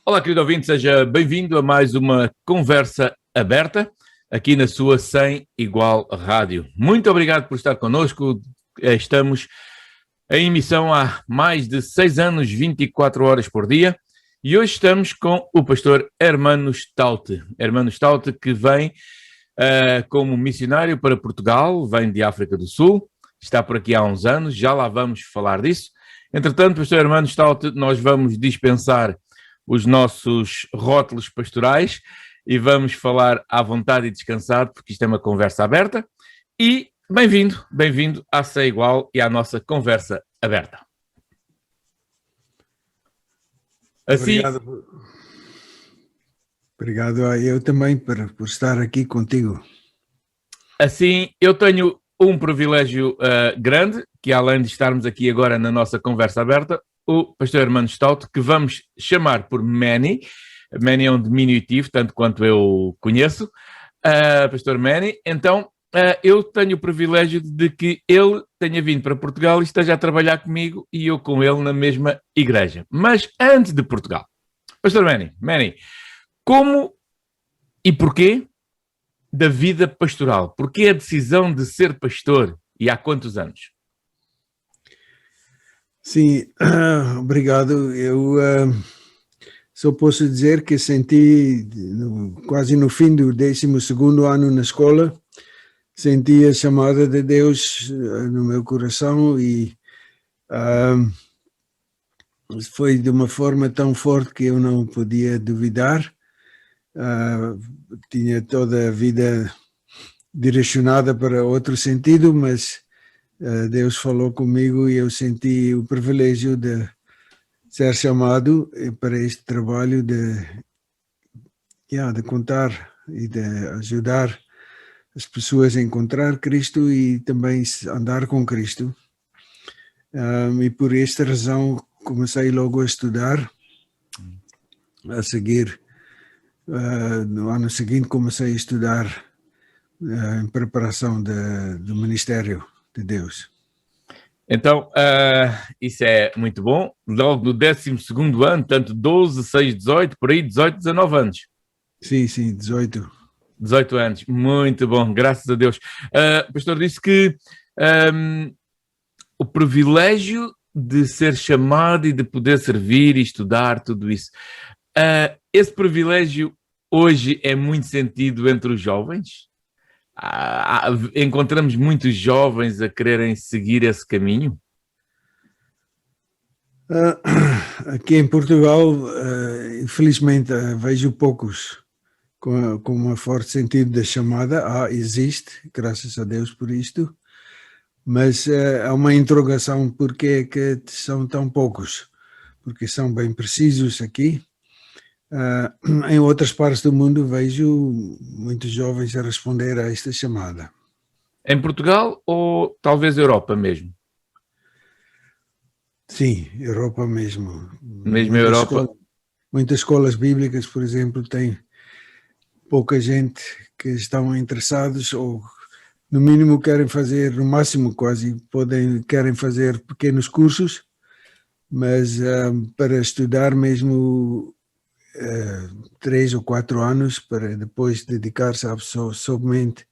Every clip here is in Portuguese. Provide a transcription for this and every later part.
Olá, querido ouvinte, seja bem-vindo a mais uma conversa aberta aqui na sua Sem Igual Rádio. Muito obrigado por estar connosco. Estamos em emissão há mais de 6 anos, 24 horas por dia, e hoje estamos com o pastor Hermano Stout. Hermano Stout, que vem como missionário para Portugal, vem de África do Sul, está por aqui há uns anos, já lá vamos falar disso. Entretanto, pastor Hermano Stout, nós vamos dispensar os nossos rótulos pastorais e vamos falar à vontade e descansado, porque isto é uma conversa aberta. E bem-vindo à Sei Igual e à nossa conversa aberta. Assim, Obrigado a eu também por estar aqui contigo. Assim, eu tenho um privilégio grande, que além de estarmos aqui agora na nossa conversa aberta, o pastor Hermano Stout, que vamos chamar por Manny. Manny é um diminutivo, tanto quanto eu conheço. Pastor Manny, então eu tenho o privilégio de que ele tenha vindo para Portugal e esteja a trabalhar comigo e eu com ele na mesma igreja. Mas antes de Portugal, pastor Manny, como e porquê da vida pastoral? Porquê a decisão de ser pastor e há quantos anos? Sim, obrigado. Eu só posso dizer que senti, quase no fim do 12º ano na escola, senti a chamada de Deus no meu coração e foi de uma forma tão forte que eu não podia duvidar. Tinha toda a vida direcionada para outro sentido, mas Deus falou comigo e eu senti o privilégio de ser chamado para este trabalho de contar e de ajudar as pessoas a encontrar Cristo e também andar com Cristo. E por esta razão comecei logo a estudar. A seguir, no ano seguinte, comecei a estudar em preparação do ministério de Deus. Então, isso é muito bom. Logo no 12º ano, tanto 12, 6, 18, por aí 18, 19 anos. Sim, 18. 18 anos, muito bom, graças a Deus. O pastor disse que o privilégio de ser chamado e de poder servir e estudar, tudo isso. Esse privilégio hoje é muito sentido entre os jovens? Encontramos muitos jovens a quererem seguir esse caminho? Aqui em Portugal, infelizmente, vejo poucos com um forte sentido da chamada. Existe, graças a Deus por isto, mas há uma interrogação porque é que são tão poucos, porque são bem precisos aqui. Em outras partes do mundo vejo muitos jovens a responder a esta chamada. Em Portugal ou talvez Europa mesmo? Sim, Europa mesmo. Mesmo a Europa? Muitas escolas bíblicas, por exemplo, têm pouca gente que estão interessados ou, no mínimo, querem fazer, no máximo quase, querem fazer pequenos cursos, mas para estudar mesmo 3 ou 4 anos, para depois dedicar-se somente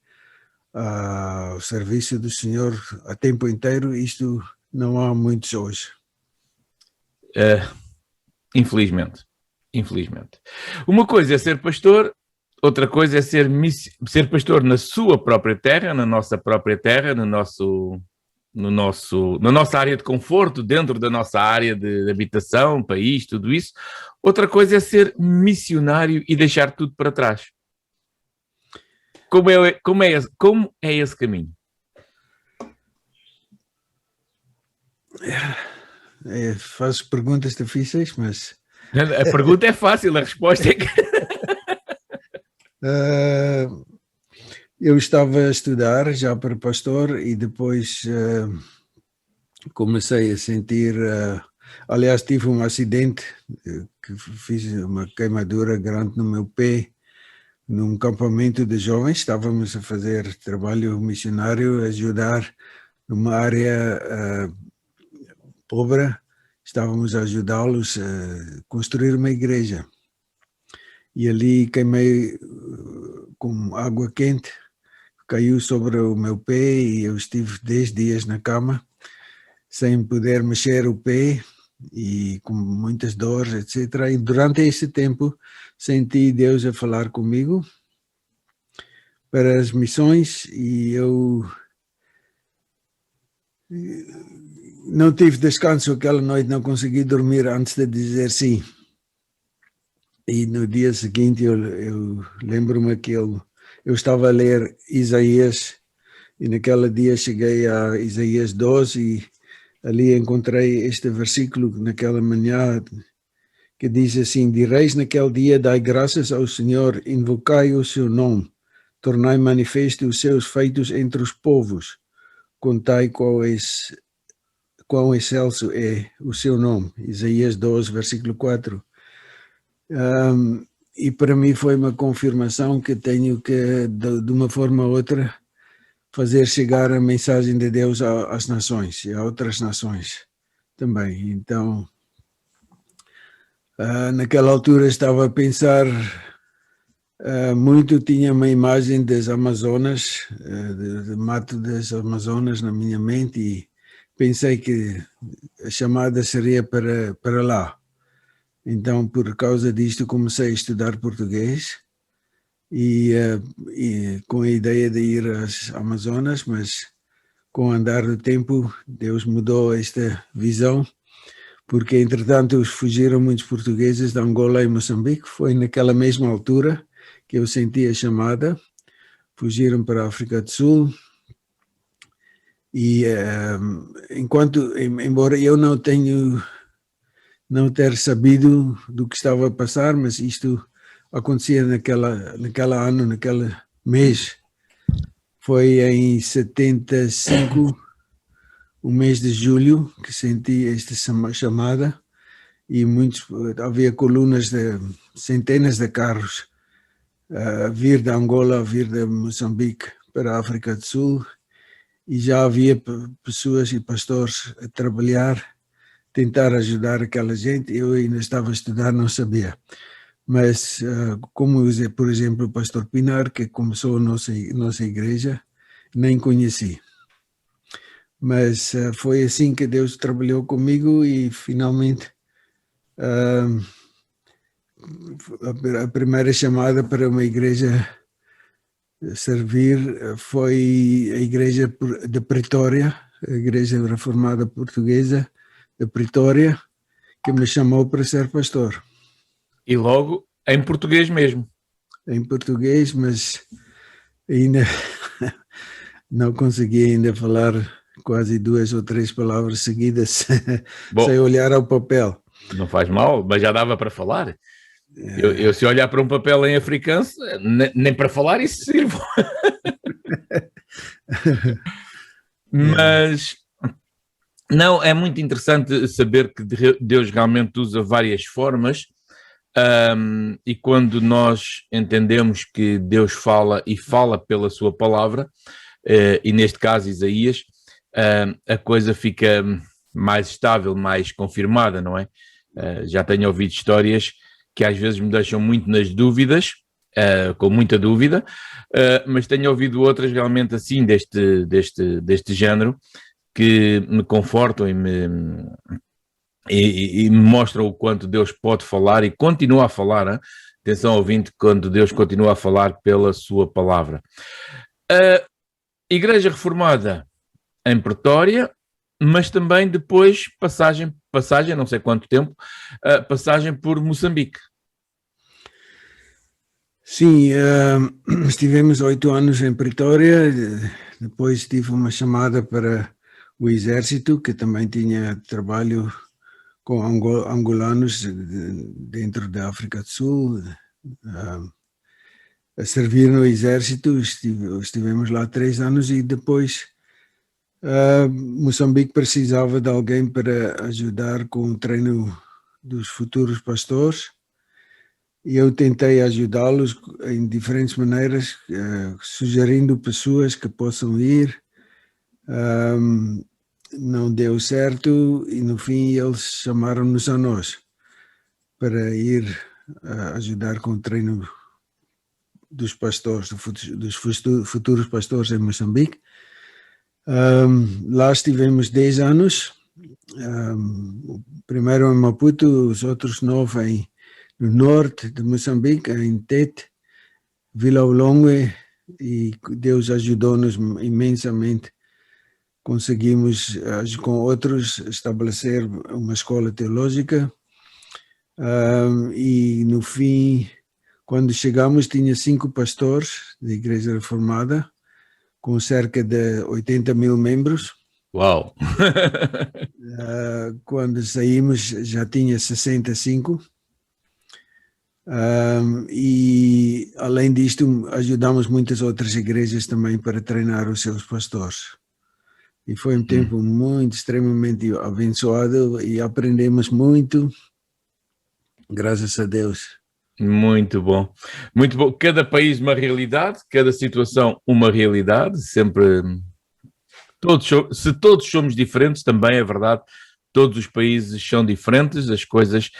ao serviço do Senhor a tempo inteiro, isto não há muitos hoje. Infelizmente. Uma coisa é ser pastor, outra coisa é ser pastor na sua própria terra, na nossa própria terra, na nossa área de conforto, dentro da nossa área de habitação, país, tudo isso. Outra coisa é ser missionário e deixar tudo para trás. Como é esse caminho? Fazes perguntas difíceis, mas... A pergunta é fácil, a resposta é que... eu estava a estudar já para pastor e depois comecei a sentir... aliás, tive um acidente que fiz uma queimadura grande no meu pé num campamento de jovens. Estávamos a fazer trabalho missionário, ajudar numa área pobre. Estávamos a ajudá-los a construir uma igreja. e ali queimei com água quente, caiu sobre o meu pé e eu estive 10 dias na cama, sem poder mexer o pé e com muitas dores, etc. E durante esse tempo senti Deus a falar comigo para as missões e eu não tive descanso aquela noite, não consegui dormir antes de dizer sim. E no dia seguinte eu lembro-me que eu estava a ler Isaías e naquele dia cheguei a Isaías 12 e ali encontrei este versículo naquela manhã que diz assim: direis naquele dia, dai graças ao Senhor, invocai o seu nome, tornai manifesto os seus feitos entre os povos, contai quão excelso é o seu nome. Isaías 12, versículo 4. E para mim foi uma confirmação que tenho que, de uma forma ou outra, fazer chegar a mensagem de Deus às nações e a outras nações também. Então, naquela altura estava a pensar muito, tinha uma imagem das Amazonas, do mato das Amazonas na minha mente e pensei que a chamada seria para lá. Então, por causa disto, comecei a estudar português e com a ideia de ir às Amazonas, mas com o andar do tempo, Deus mudou esta visão, porque, entretanto, fugiram muitos portugueses de Angola e Moçambique. Foi naquela mesma altura que eu senti a chamada. Fugiram para a África do Sul. E, embora eu não ter sabido do que estava a passar, mas isto acontecia naquele mês. Foi em 75, o mês de julho, que senti esta chamada e havia colunas de centenas de carros a vir de Angola, a vir de Moçambique para a África do Sul e já havia pessoas e pastores a trabalhar, tentar ajudar aquela gente. Eu ainda estava a estudar, não sabia. Mas como por exemplo, o pastor Pinar, que começou a nossa igreja, nem conheci. Mas foi assim que Deus trabalhou comigo e finalmente a primeira chamada para uma igreja servir foi a igreja de Pretória, a igreja reformada portuguesa de Pretória, que me chamou para ser pastor. E logo em português mesmo. Em português, mas ainda não consegui ainda falar quase 2 ou 3 palavras seguidas. Bom, sem olhar ao papel. Não faz mal, mas já dava para falar. Eu se olhar para um papel em africano, nem para falar isso sirvo. Mas não, é muito interessante saber que Deus realmente usa várias formas. E quando nós entendemos que Deus fala e fala pela sua palavra, e neste caso Isaías, a coisa fica mais estável, mais confirmada, não é? Já tenho ouvido histórias que às vezes me deixam muito nas dúvidas, com muita dúvida, mas tenho ouvido outras realmente assim, deste género, que me confortam e me mostram o quanto Deus pode falar e continua a falar, hein? Atenção ouvinte, quando Deus continua a falar pela sua palavra. Igreja Reformada em Pretória, mas também depois passagem, não sei quanto tempo, passagem por Moçambique. Sim, estivemos 8 anos em Pretória, depois tive uma chamada para o Exército, que também tinha trabalho com angolanos dentro da África do Sul, a servir no Exército. Estivemos lá 3 anos e depois Moçambique precisava de alguém para ajudar com o treino dos futuros pastores. E eu tentei ajudá-los em diferentes maneiras, sugerindo pessoas que possam ir. Não deu certo e no fim eles chamaram-nos a nós para ir a ajudar com o treino dos pastores, dos futuros pastores em Moçambique. Lá estivemos 10 anos, o primeiro em Maputo, os outros 9 no norte de Moçambique, em Tete, Vila Olongue, e Deus ajudou-nos imensamente. Conseguimos, com outros, estabelecer uma escola teológica, e no fim, quando chegamos, tinha 5 pastores da Igreja Reformada, com cerca de 80 mil membros. Uau! Quando saímos, já tinha 65. E, além disto, ajudamos muitas outras igrejas também para treinar os seus pastores. E foi um tempo muito, extremamente abençoado, e aprendemos muito, graças a Deus. Muito bom, muito bom. Cada país uma realidade, cada situação uma realidade, sempre. Se todos somos diferentes, também é verdade, todos os países são diferentes, as coisas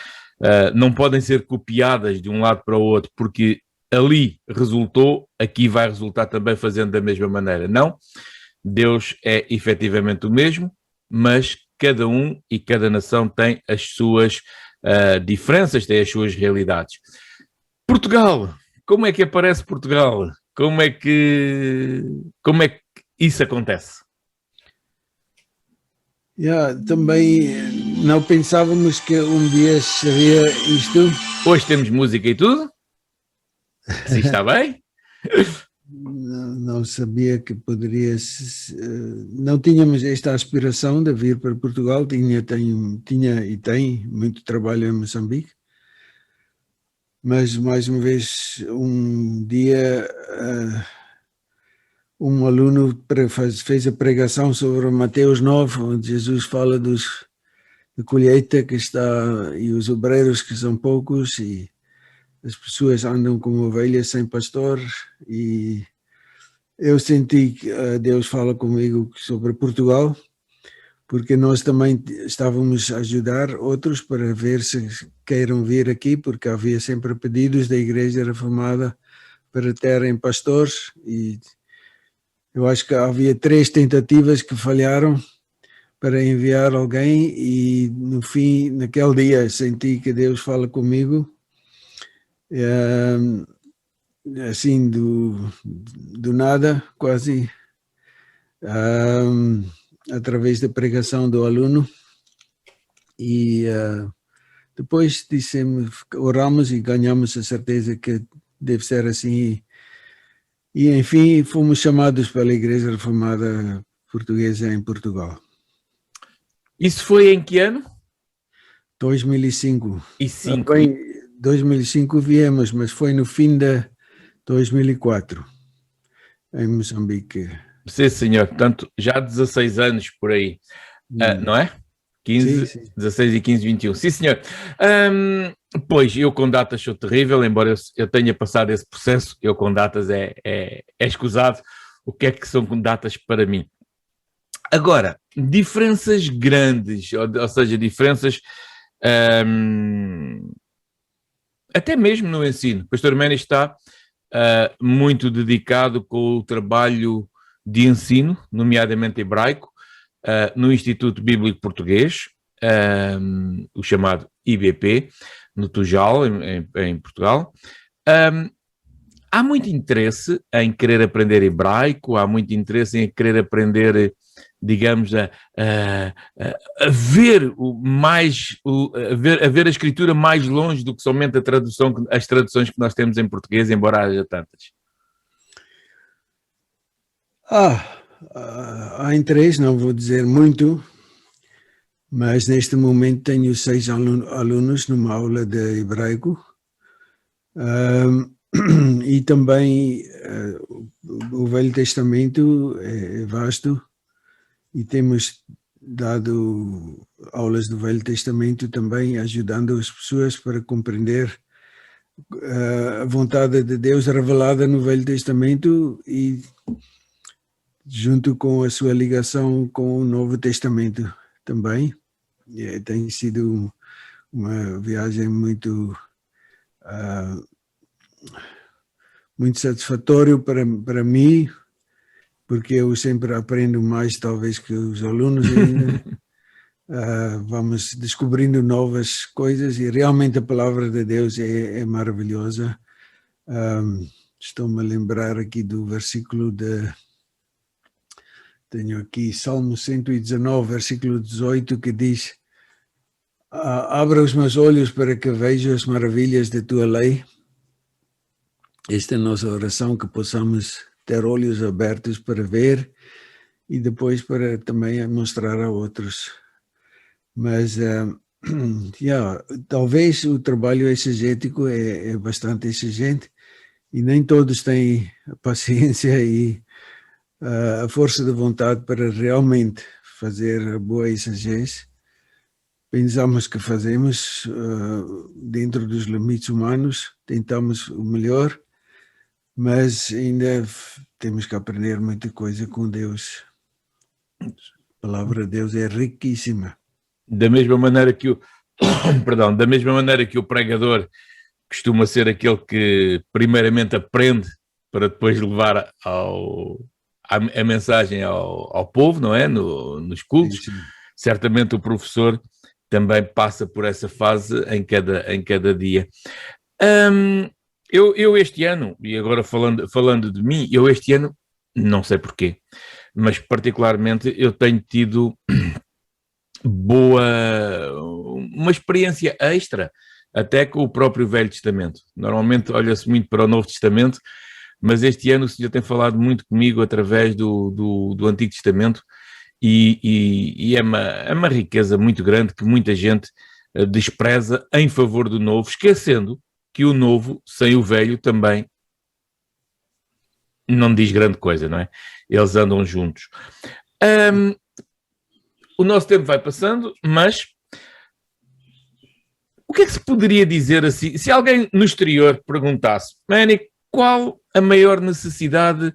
não podem ser copiadas de um lado para o outro, porque ali resultou, aqui vai resultar também fazendo da mesma maneira. Não, Deus é efetivamente o mesmo, mas cada um e cada nação tem as suas diferenças, tem as suas realidades. Portugal, como é que aparece Portugal? Como é que isso acontece? Também não pensávamos que um dia seria isto. Hoje temos música e tudo? Assim está bem? Não sabia que poderia. Não tínhamos esta aspiração de vir para Portugal. Tinha e tem muito trabalho em Moçambique. Mas, mais uma vez, um dia, um aluno fez a pregação sobre Mateus 9, onde Jesus fala da colheita que está, e os obreiros que são poucos, e as pessoas andam como ovelhas sem pastor. E eu senti que Deus fala comigo sobre Portugal, porque nós também estávamos a ajudar outros para ver se queiram vir aqui, porque havia sempre pedidos da Igreja Reformada para terem pastores, e eu acho que havia 3 tentativas que falharam para enviar alguém, e no fim, naquele dia, senti que Deus fala comigo, assim, do nada, quase, através da pregação do aluno. E depois oramos e ganhamos a certeza que deve ser assim. E enfim, fomos chamados pela Igreja Reformada Portuguesa em Portugal. Isso foi em que ano? 2005. E 5. Bem, 2005 viemos, mas foi no fim de 2004, em Moçambique. Sim, senhor. Portanto, já há 16 anos por aí, não é? 15, sim. 16 e 15, 21. Sim, senhor. Pois, eu com datas sou terrível, embora eu tenha passado esse processo, eu com datas é escusado. O que é que são datas para mim? Agora, diferenças grandes, ou seja, diferenças até mesmo no ensino. O Pastor Manny está muito dedicado com o trabalho de ensino, nomeadamente hebraico, no Instituto Bíblico Português, o chamado IBP, no Tujal, em Portugal. Há muito interesse em querer aprender hebraico, há muito interesse em querer aprender, digamos, a ver a ver a escritura mais longe do que somente as traduções que nós temos em português, embora haja tantas. Há interesse, não vou dizer muito, mas neste momento tenho 6 alunos numa aula de hebraico. E também o Velho Testamento é vasto, e temos dado aulas do Velho Testamento também, ajudando as pessoas para compreender a vontade de Deus revelada no Velho Testamento, e junto com a sua ligação com o Novo Testamento também. Tem sido uma viagem muito muito satisfatório para mim, porque eu sempre aprendo mais, talvez, que os alunos ainda. Vamos descobrindo novas coisas e realmente a palavra de Deus é maravilhosa. Estou-me a lembrar aqui do versículo tenho aqui Salmo 119, versículo 18, que diz: abra os meus olhos para que veja as maravilhas da tua lei. Esta é a nossa oração, que possamos ter olhos abertos para ver e depois para também mostrar a outros. Mas, talvez o trabalho exegético é bastante exigente e nem todos têm a paciência e a força de vontade para realmente fazer a boa exegese. Pensamos que fazemos dentro dos limites humanos, tentamos o melhor, mas ainda temos que aprender muita coisa com Deus. A palavra de Deus é riquíssima. Da mesma maneira que da mesma maneira que o pregador costuma ser aquele que primeiramente aprende para depois levar a mensagem ao povo, não é? Nos cultos. Sim. Certamente o professor também passa por essa fase em cada dia. Eu este ano, e agora falando de mim, eu este ano, não sei porquê, mas particularmente eu tenho tido uma experiência extra, até com o próprio Velho Testamento. Normalmente olha-se muito para o Novo Testamento, mas este ano o Senhor tem falado muito comigo através do Antigo Testamento e é uma riqueza muito grande que muita gente despreza em favor do Novo, esquecendo que o Novo, sem o Velho, também não diz grande coisa, não é? Eles andam juntos. O nosso tempo vai passando, mas o que é que se poderia dizer assim? Se alguém no exterior perguntasse, Manny, qual a maior necessidade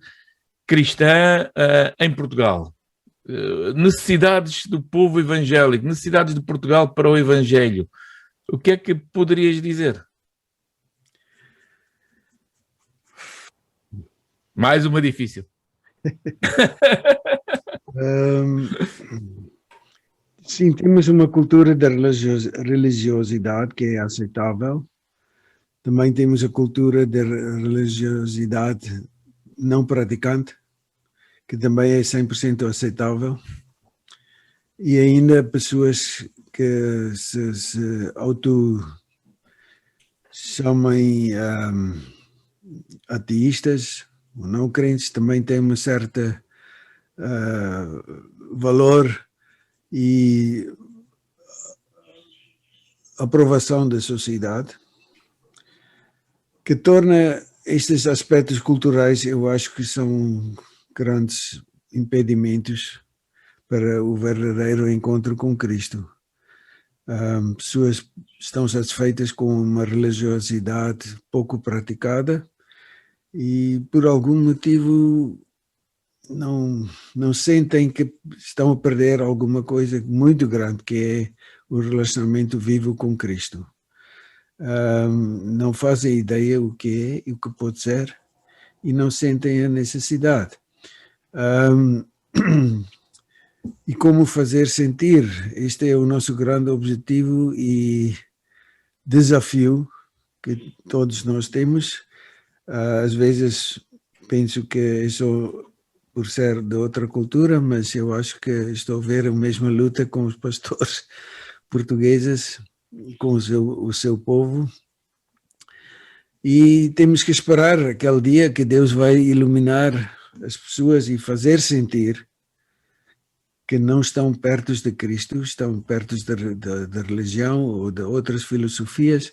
cristã em Portugal? Necessidades do povo evangélico, necessidades de Portugal para o Evangelho. O que é que poderias dizer? Mais uma difícil. Sim, temos uma cultura da religiosidade que é aceitável. Também temos a cultura da religiosidade não praticante, que também é 100% aceitável. E ainda pessoas que se auto-chamem ateístas ou não crentes também têm uma certa valor e aprovação da sociedade, que torna estes aspectos culturais, eu acho que são grandes impedimentos para o verdadeiro encontro com Cristo. Pessoas estão satisfeitas com uma religiosidade pouco praticada e por algum motivo não sentem que estão a perder alguma coisa muito grande, que é o relacionamento vivo com Cristo. Não fazem ideia o que é e o que pode ser e não sentem a necessidade. E como fazer sentir? Este é o nosso grande objetivo e desafio que todos nós temos. Às vezes penso que eu sou por ser de outra cultura, mas eu acho que estou a ver a mesma luta com os pastores portugueses, com o seu povo. E temos que esperar aquele dia que Deus vai iluminar as pessoas e fazer sentir que não estão perto de Cristo, estão perto da religião ou de outras filosofias,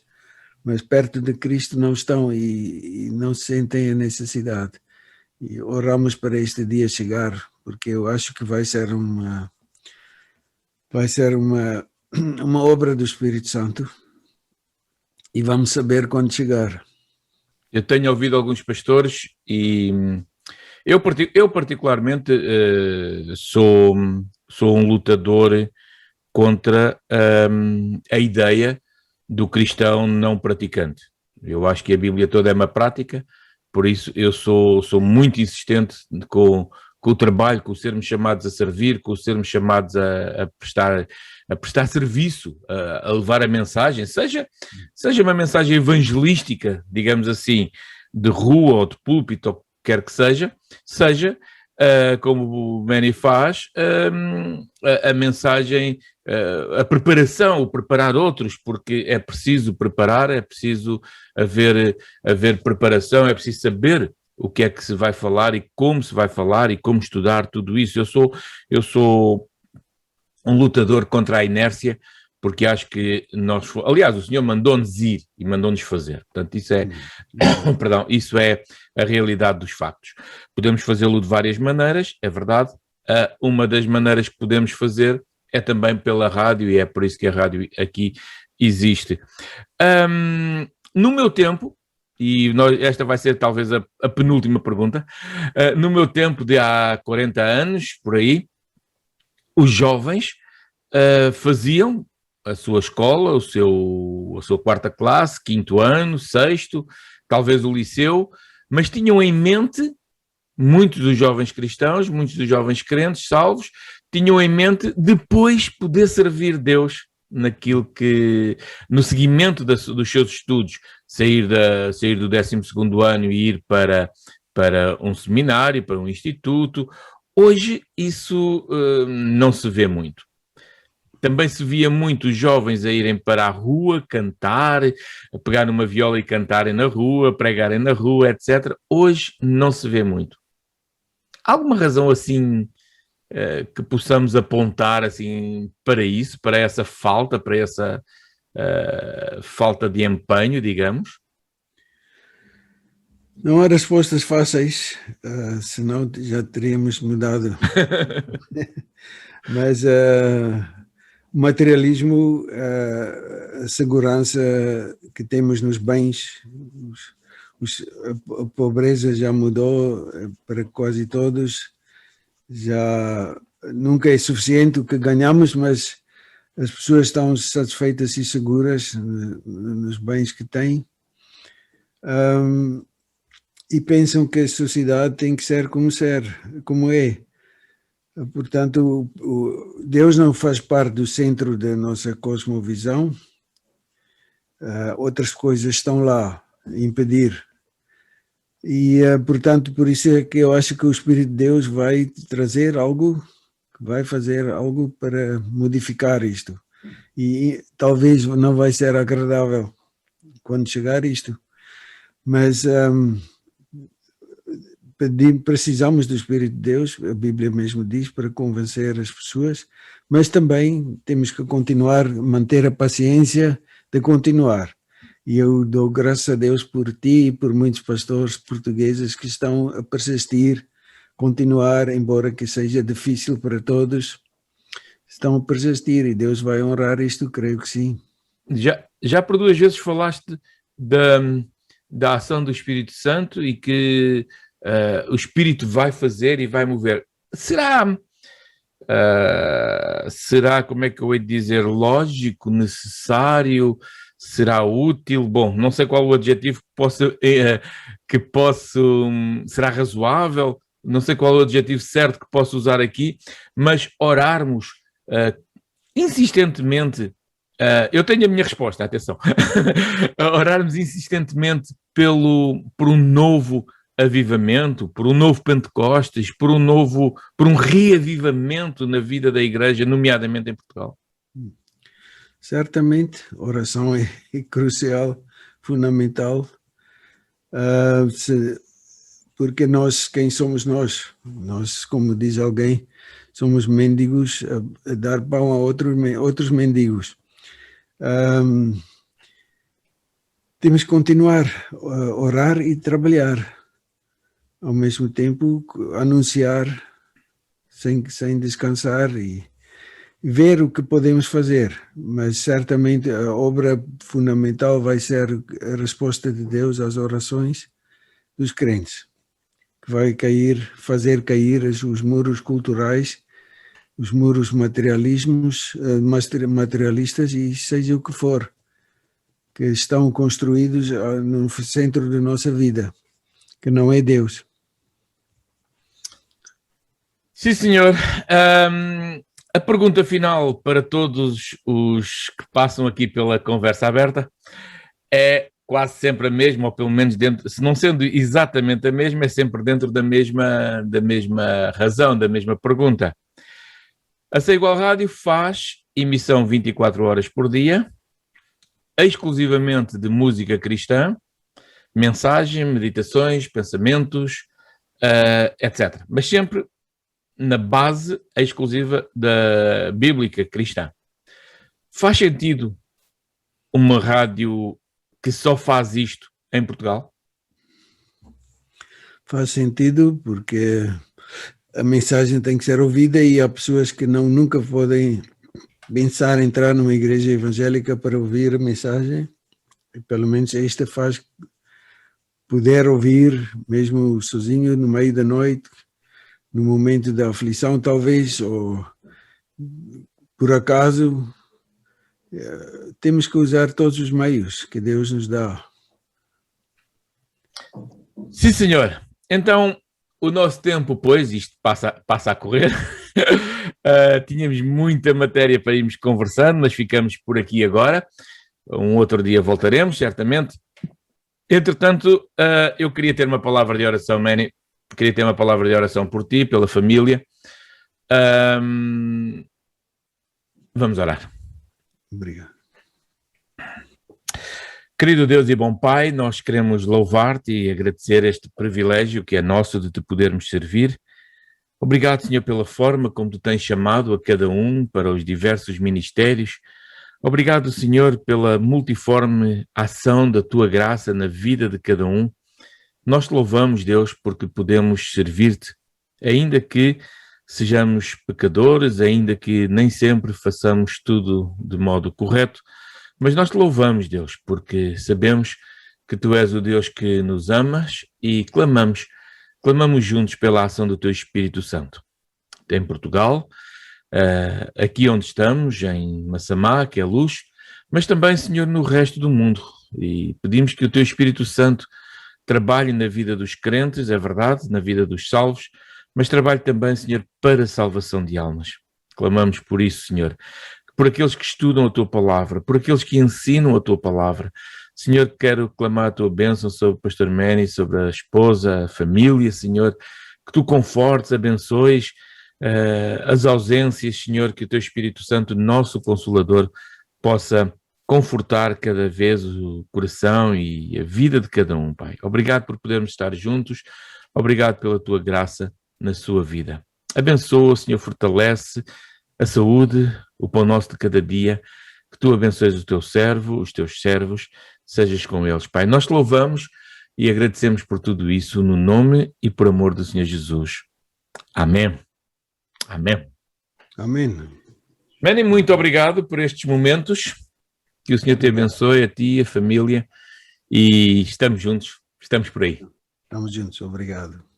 mas perto de Cristo não estão e não sentem a necessidade. E oramos para este dia chegar, porque eu acho que vai ser uma obra do Espírito Santo e vamos saber quando chegar. Eu tenho ouvido alguns pastores e eu particularmente sou um lutador contra a ideia do cristão não praticante. Eu acho que a Bíblia toda é uma prática, por isso eu sou muito insistente com o trabalho, com o sermos chamados a servir, com o sermos chamados a prestar serviço, a levar a mensagem, seja uma mensagem evangelística, digamos assim, de rua ou de púlpito, ou o que quer que seja, como o Manny faz, a mensagem, a preparação, o preparar outros, porque é preciso preparar, é preciso haver preparação, é preciso saber o que é que se vai falar e como se vai falar e como estudar tudo isso. Eu sou um lutador contra a inércia, porque acho que aliás, o Senhor mandou-nos ir e mandou-nos fazer. Portanto, isso é a realidade dos factos. Podemos fazê-lo de várias maneiras, é verdade. Uma das maneiras que podemos fazer é também pela rádio, e é por isso que a rádio aqui existe. No meu tempo, e esta vai ser talvez a penúltima pergunta, no meu tempo de há 40 anos, por aí, os jovens faziam a sua escola, a sua quarta classe, quinto ano, sexto, talvez o liceu, mas tinham em mente, muitos dos jovens cristãos, muitos dos jovens crentes, salvos, tinham em mente depois poder servir Deus no seguimento dos seus estudos, sair do 12º ano e ir para um seminário, para um instituto. Hoje isso não se vê muito. Também se via muitos jovens a irem para a rua cantar, a pegar numa viola e cantarem na rua, pregarem na rua, etc. Hoje não se vê muito. Há alguma razão assim que possamos apontar assim para isso, para essa falta, para essa falta de empenho, digamos? Não há respostas fáceis, senão já teríamos mudado. Mas o materialismo, a segurança que temos nos bens, a pobreza já mudou para quase todos, já nunca é suficiente o que ganhamos, mas as pessoas estão satisfeitas e seguras nos bens que têm. E pensam que a sociedade tem que ser como é. Portanto, Deus não faz parte do centro da nossa cosmovisão. Outras coisas estão lá a impedir. E, portanto, por isso é que eu acho que o Espírito de Deus vai trazer algo, vai fazer algo para modificar isto. E talvez não vai ser agradável quando chegar isto. Mas precisamos do Espírito de Deus, a Bíblia mesmo diz, para convencer as pessoas, mas também temos que continuar, manter a paciência de continuar. E eu dou graças a Deus por ti e por muitos pastores portugueses que estão a persistir, continuar, embora que seja difícil para todos, estão a persistir e Deus vai honrar isto, creio que sim. Já por 2 vezes falaste da ação do Espírito Santo e que o Espírito vai fazer e vai mover. Será, como é que eu hei de dizer, lógico, necessário, será útil? Bom, não sei qual o adjetivo que posso, será razoável, não sei qual o adjetivo certo que posso usar aqui, mas orarmos insistentemente, eu tenho a minha resposta, atenção, orarmos insistentemente por um novo avivamento, por um novo Pentecostes, por um reavivamento na vida da igreja, nomeadamente em Portugal. Certamente, oração é crucial, fundamental, porque quem somos nós? Nós, como diz alguém, somos mendigos a dar pão a outros mendigos. Temos que continuar a orar e trabalhar. Ao mesmo tempo, anunciar sem descansar e ver o que podemos fazer. Mas certamente a obra fundamental vai ser a resposta de Deus às orações dos crentes, que vai fazer cair os muros culturais, os muros materialistas e seja o que for, que estão construídos no centro da nossa vida, que não é Deus. Sim, senhor. A pergunta final para todos os que passam aqui pela conversa aberta é quase sempre a mesma, ou pelo menos dentro, se não sendo exatamente a mesma, é sempre dentro da mesma razão, da mesma pergunta. A Sei Igual Rádio faz emissão 24 horas por dia, exclusivamente de música cristã, mensagem, meditações, pensamentos, etc. Mas sempre na base exclusiva da bíblica cristã. Faz sentido uma rádio que só faz isto em Portugal? Faz sentido, porque a mensagem tem que ser ouvida e há pessoas que nunca podem pensar em entrar numa igreja evangélica para ouvir a mensagem. E pelo menos esta faz poder ouvir, mesmo sozinho, no meio da noite, no momento da aflição, talvez, ou por acaso. Temos que usar todos os meios que Deus nos dá. Sim, senhor. Então, o nosso tempo, pois, isto passa a correr. Tínhamos muita matéria para irmos conversando, mas ficamos por aqui agora. Um outro dia voltaremos, certamente. Entretanto, eu queria ter uma palavra de oração, Manny. Queria ter uma palavra de oração por ti, pela família. Vamos orar. Obrigado. Querido Deus e bom Pai, nós queremos louvar-te e agradecer este privilégio que é nosso de te podermos servir. Obrigado, Senhor, pela forma como tu tens chamado a cada um para os diversos ministérios. Obrigado, Senhor, pela multiforme ação da tua graça na vida de cada um. Nós te louvamos, Deus, porque podemos servir-te, ainda que sejamos pecadores, ainda que nem sempre façamos tudo de modo correto. Mas nós te louvamos, Deus, porque sabemos que tu és o Deus que nos amas e clamamos juntos pela ação do teu Espírito Santo. Em Portugal, aqui onde estamos, em Massamá, que é luz, mas também, Senhor, no resto do mundo. E pedimos que o teu Espírito Santo trabalhe na vida dos crentes, é verdade, na vida dos salvos, mas trabalhe também, Senhor, para a salvação de almas. Clamamos por isso, Senhor, por aqueles que estudam a tua palavra, por aqueles que ensinam a tua palavra. Senhor, quero clamar a tua bênção sobre o pastor Manny, sobre a esposa, a família, Senhor, que tu confortes, abençoes as ausências, Senhor, que o teu Espírito Santo, nosso Consolador, possa confortar cada vez o coração e a vida de cada um, Pai. Obrigado por podermos estar juntos, obrigado pela tua graça na sua vida. Abençoa, Senhor, fortalece a saúde, o pão nosso de cada dia, que tu abençoes o teu servo, os teus servos, sejas com eles, Pai. Nós te louvamos e agradecemos por tudo isso, no nome e por amor do Senhor Jesus. Amém. Amém. Amém. Manny, muito obrigado por estes momentos, que o Senhor te abençoe, a ti, a família, e estamos juntos, estamos por aí. Estamos juntos, obrigado.